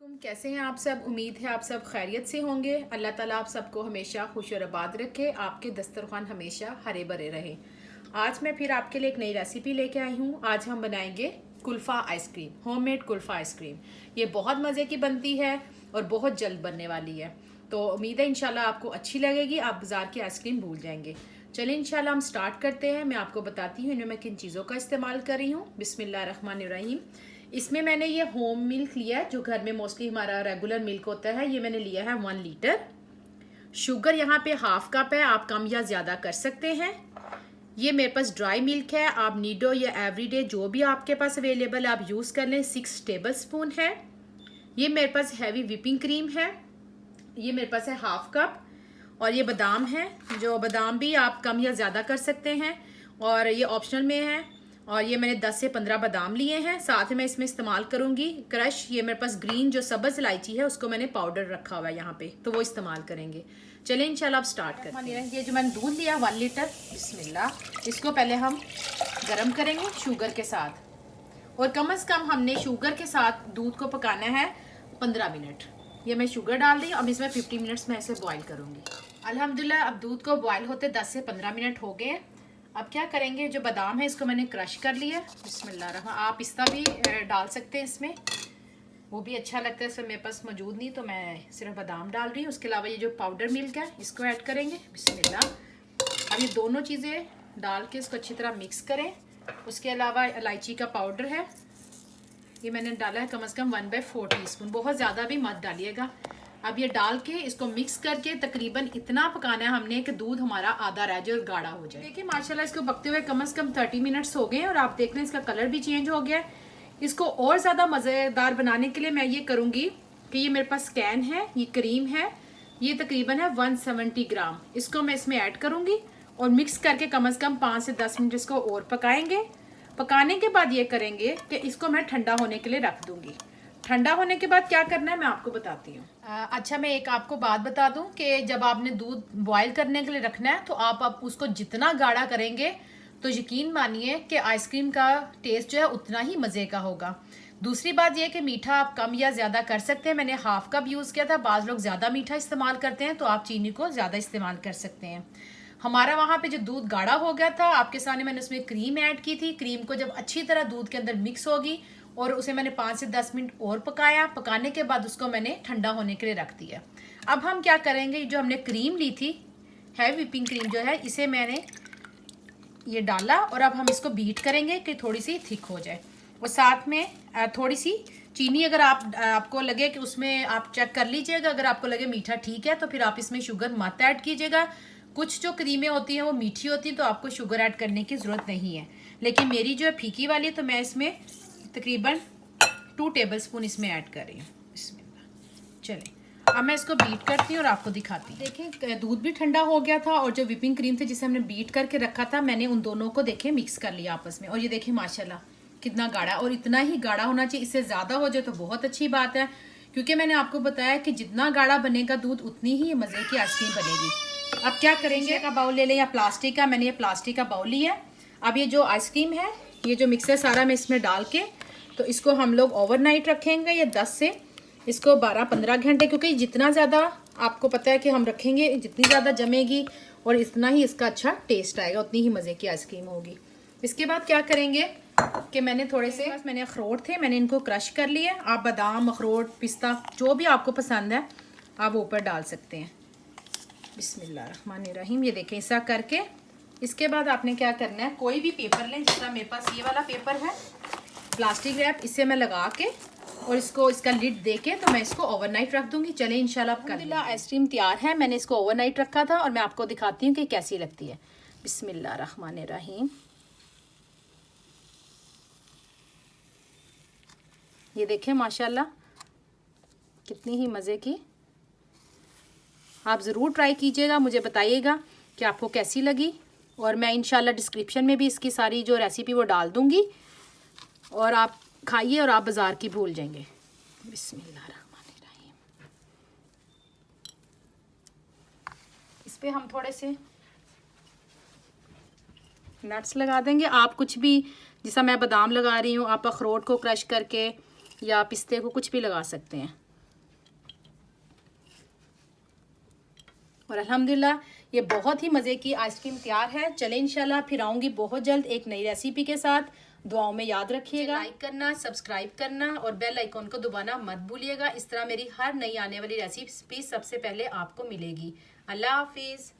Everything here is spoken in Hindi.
कैसे हैं आप सब। उम्मीद है आप सब खैरियत से होंगे। अल्लाह ताला आप सबको हमेशा खुश और आबाद रखे, आपके दस्तरखान हमेशा हरे भरे रहे। आज मैं फिर आपके लिए एक नई रेसिपी लेके आई हूँ। आज हम बनाएंगे kulfa ice cream, homemade kulfa ice cream. ये बहुत मज़े की बनती है और बहुत जल्द बनने वाली है, तो उम्मीद है इंशाल्लाह आपको अच्छी लगेगी। आप बाज़ार की आइसक्रीम भूल जाएंगे। चलिए इंशाल्लाह हम स्टार्ट करते हैं। मैं आपको बताती हूँ इन्हें मैं किन चीज़ों का इस्तेमाल कर रही हूँ। बिस्मिल्लाहिर्रहमानिर्रहीम। इसमें मैंने ये होम मिल्क लिया है, जो घर में मोस्टली हमारा रेगुलर मिल्क होता है। ये मैंने लिया है 1 लीटर। शुगर यहाँ पे हाफ कप है, आप कम या ज़्यादा कर सकते हैं। ये मेरे पास ड्राई मिल्क है, आप नीडो या एवरीडे जो भी आपके पास अवेलेबल आप यूज़ कर लें। 6 टेबल स्पून है। ये मेरे पास हैवी व्हिपिंग क्रीम है, ये मेरे पास है हाफ कप। और ये बादाम है, जो बादाम भी आप कम या ज़्यादा कर सकते हैं और ये ऑप्शनल में है। और ये मैंने 10 से 15 बादाम लिए हैं। साथ में इसमें इस्तेमाल करूंगी क्रश। ये मेरे पास ग्रीन जो सब्ज़ इलायची है उसको मैंने पाउडर रखा हुआ है यहाँ पे, तो वो इस्तेमाल करेंगे। चलें इंशाल्लाह आप स्टार्ट करते हैं। ये जो मैंने दूध लिया 1 लीटर, बिस्मिल्लाह। इसको पहले हम गर्म करेंगे शुगर के साथ, और कम से कम हमने शुगर के साथ दूध को पकाना है 15 मिनट। ये मैं शुगर डाल दी। अब इसमें 50 मिनट्स में इसे बॉईल करूंगी। अल्हम्दुलिल्लाह अब दूध को बॉईल होते 10 से 15 मिनट हो गए। अब क्या करेंगे, जो बादाम है इसको मैंने क्रश कर लिया। बिस्मिल्लाह। आप पिस्ता भी डाल सकते हैं इसमें, वो भी अच्छा लगता है। इसमें मेरे पास मौजूद नहीं तो मैं सिर्फ बादाम डाल रही हूँ। उसके अलावा ये जो पाउडर मिल्क है इसको ऐड करेंगे। बिस्मिल्लाह। अब ये दोनों चीज़ें डाल के इसको अच्छी तरह मिक्स करें। उसके अलावा इलायची का पाउडर है, ये मैंने डाला है कम से कम 1/4 टीस्पून, बहुत ज़्यादा भी मत डालिएगा। अब ये डाल के इसको मिक्स करके तकरीबन इतना पकाना है हमने कि दूध हमारा आधा रह जाए और गाढ़ा हो जाए। देखिए माशाल्लाह इसको पकते हुए कम से कम 30 मिनट्स हो गए और आप देख रहे हैं इसका कलर भी चेंज हो गया है। इसको और ज़्यादा मज़ेदार बनाने के लिए मैं ये करूँगी कि ये मेरे पास कैन है, ये क्रीम है, ये तकरीबन है 170 ग्राम। इसको मैं इसमें ऐड करूँगी और मिक्स करके कम से कम 5 से 10 मिनट इसको और पकाएंगे। पकाने के बाद ये करेंगे कि इसको मैं ठंडा होने के लिए रख दूंगी। ठंडा होने के बाद क्या करना है मैं आपको बताती हूँ। अच्छा, मैं एक आपको बात बता दूं कि जब आपने दूध बॉईल करने के लिए रखना है तो आप उसको जितना गाढ़ा करेंगे तो यकीन मानिए कि आइसक्रीम का टेस्ट जो है उतना ही मज़े का होगा। दूसरी बात यह कि मीठा आप कम या ज़्यादा कर सकते हैं। मैंने हाफ कप यूज़ किया था। बाज़ लोग ज़्यादा मीठा इस्तेमाल करते हैं तो आप चीनी को ज़्यादा इस्तेमाल कर सकते हैं। हमारा वहाँ पे जो दूध गाढ़ा हो गया था, आपके सामने मैंने उसमें क्रीम ऐड की थी। क्रीम को जब अच्छी तरह दूध के अंदर मिक्स होगी और उसे मैंने 5 से 10 मिनट और पकाया। पकाने के बाद उसको मैंने ठंडा होने के लिए रख दिया। अब हम क्या करेंगे, जो हमने क्रीम ली थी, हैवी व्हिपिंग क्रीम जो है, इसे मैंने ये डाला और अब हम इसको बीट करेंगे कि थोड़ी सी थिक हो जाए। और साथ में थोड़ी सी चीनी, अगर आपको लगे कि उसमें आप चेक कर लीजिएगा, अगर आपको लगे मीठा ठीक है तो फिर आप इसमें शुगर मत ऐड कीजिएगा। कुछ जो क्रीमें होती हैं वो मीठी होती हैं तो आपको शुगर ऐड करने की ज़रूरत नहीं है, लेकिन मेरी जो है फीकी वाली है तो मैं इसमें तकरीबन 2 टेबल स्पून इसमें ऐड कर रही हूँ। चलें अब मैं इसको बीट करती हूँ और आपको दिखाती हूँ। देखें दूध भी ठंडा हो गया था और जो व्हिपिंग क्रीम थी जिसे हमने बीट करके रखा था, मैंने उन दोनों को देखें मिक्स कर लिया आपस में। और ये देखें माशाल्लाह कितना गाढ़ा, और इतना ही गाढ़ा होना चाहिए। इससे ज़्यादा हो जाए तो बहुत अच्छी बात है, क्योंकि मैंने आपको बताया कि जितना गाढ़ा बनेगा दूध उतनी ही मज़े की आइसक्रीम बनेगी। अब क्या करेंगे, का बाउल ले लें या प्लास्टिक का। मैंने ये प्लास्टिक का बाउल लिया। अब ये जो आइसक्रीम है, ये जो मिक्सर सारा मैं इसमें डाल के तो इसको हम लोग ओवरनाइट रखेंगे या 10 से इसको 12-15 घंटे, क्योंकि जितना ज़्यादा आपको पता है कि हम रखेंगे, जितनी ज़्यादा जमेगी और इतना ही इसका अच्छा टेस्ट आएगा, उतनी ही मज़े की आइसक्रीम होगी। इसके बाद क्या करेंगे कि मैंने थोड़े से मैंने अखरोट थे, मैंने इनको क्रश कर लिया। आप बादाम, अखरोट, पिस्ता जो भी आपको पसंद है आप ऊपर डाल सकते हैं। बिस्मिल्लाहिर्रहमानिर्रहीम। ये देखें ऐसा करके इसके बाद आपने क्या करना है, कोई भी पेपर लें, जिस तरह मेरे पास ये वाला पेपर है प्लास्टिक रैप, इससे मैं लगा के और इसको इसका लिड दे के तो मैं इसको ओवरनाइट रख दूंगी। चलें इंशाल्लाह अल्हम्दुलिल्लाह आइसक्रीम तैयार है। मैंने इसको ओवरनाइट रखा था और मैं आपको दिखाती हूँ कि कैसी लगती है। बिस्मिल्लाहिर्रहमानिर्रहीम। ये देखें माशाल्लाह कितनी ही मज़े की। आप ज़रूर ट्राई कीजिएगा, मुझे बताइएगा कि आपको कैसी लगी। और मैं इंशाल्लाह डिस्क्रिप्शन में भी इसकी सारी जो रेसिपी वो डाल दूँगी और आप खाइए और आप बाज़ार की भूल जाएंगे। बिस्मिल्लाहिर्रहमानिर्रहीम। इस पे हम थोड़े से नट्स लगा देंगे। आप कुछ भी, जैसा मैं बादाम लगा रही हूँ, आप अखरोट को क्रश करके या पिस्ते को कुछ भी लगा सकते हैं। और अल्हम्दुलिल्लाह ये बहुत ही मज़े की आइसक्रीम तैयार है। चले इंशाल्लाह फिर आऊँगी बहुत जल्द एक नई रेसिपी के साथ। दुआओं में याद रखिएगा, लाइक करना, सब्सक्राइब करना और बेल आइकॉन को दबाना मत भूलिएगा। इस तरह मेरी हर नई आने वाली रेसिपी सबसे पहले आपको मिलेगी। अल्लाह हाफिज़।